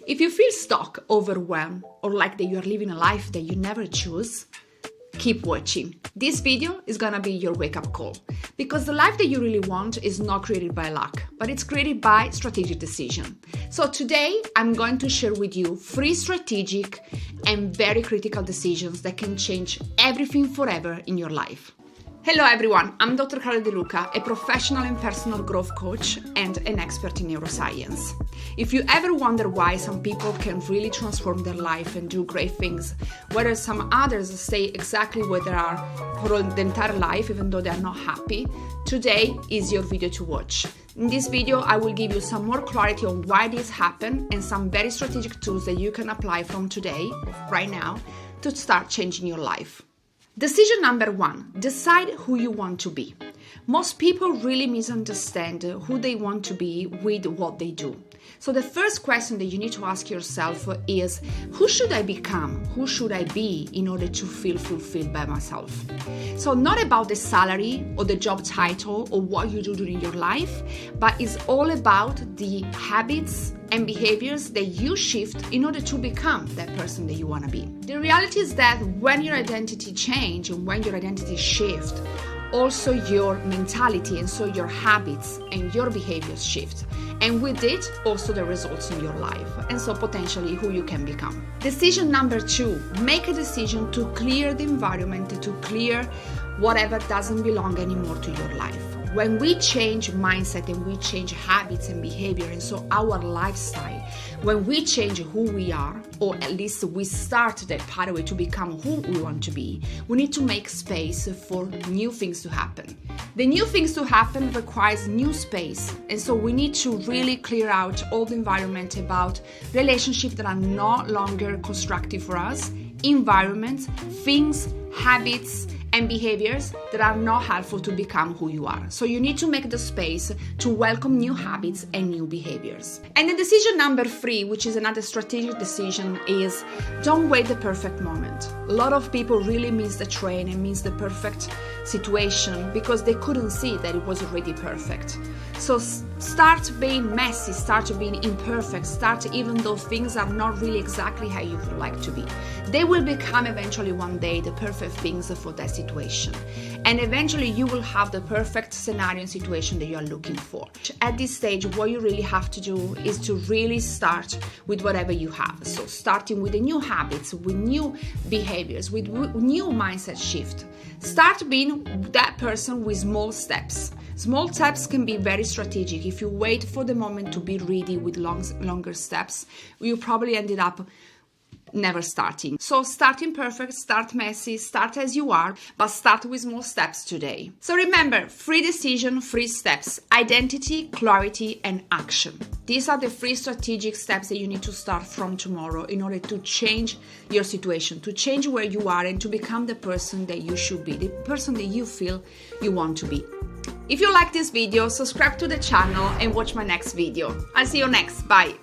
If you feel stuck, overwhelmed, or like that you are living a life that you never choose, keep watching. This video is gonna be your wake-up call, because the life that you really want is not created by luck, but it's created by strategic decision. So today, I'm going to share with you 3 strategic and very critical decisions that can change everything forever in your life. Hello everyone, I'm Dr. Carla De Luca, a professional and personal growth coach and an expert in neuroscience. If you ever wonder why some people can really transform their life and do great things, whereas some others stay exactly where they are for the entire life even though they are not happy, today is your video to watch. In this video, I will give you some more clarity on why this happened and some very strategic tools that you can apply from today, right now, to start changing your life. Decision number 1, decide who you want to be. Most people really misunderstand who they want to be with what they do. So the first question that you need to ask yourself is, who should I become? Who should I be in order to feel fulfilled by myself? So not about the salary or the job title or what you do during your life, but it's all about the habits and behaviors that you shift in order to become that person that you want to be. The reality is that when your identity change and when your identity shift, also your mentality and so your habits and your behaviors shift. And with it, also the results in your life, and so potentially who you can become. Decision number 2, make a decision to clear the environment, to clear whatever doesn't belong anymore to your life. When we change mindset and we change habits and behavior, and so our lifestyle, when we change who we are, or at least we start that pathway to become who we want to be, we need to make space for new things to happen. The new things to happen requires new space, and so we need to really clear out all the environment about relationships that are no longer constructive for us, environments, things, habits, and behaviors that are not helpful to become who you are. So you need to make the space to welcome new habits and new behaviors. And the decision number 3, which is another strategic decision, is don't wait the perfect moment. A lot of people really miss the train and miss the perfect situation because they couldn't see that it was already perfect. So start being messy, start being imperfect, start even though things are not really exactly how you would like to be. They will become eventually one day the perfect things for that situation. And eventually you will have the perfect scenario and situation that you are looking for. At this stage, what you really have to do is to really start with whatever you have. So starting with the new habits, with new behaviors, with new mindset shift. Start being that person with small steps. Small steps can be very strategic. If you wait for the moment to be ready with longer steps, you probably ended up never starting. So start imperfect, start messy, start as you are, but start with small steps today. So remember, 3 decisions, 3 steps: identity, clarity, and action. These are the 3 strategic steps that you need to start from tomorrow in order to change your situation, to change where you are and to become the person that you should be, the person that you feel you want to be. If you like this video, subscribe to the channel and watch my next video. I'll see you next. Bye.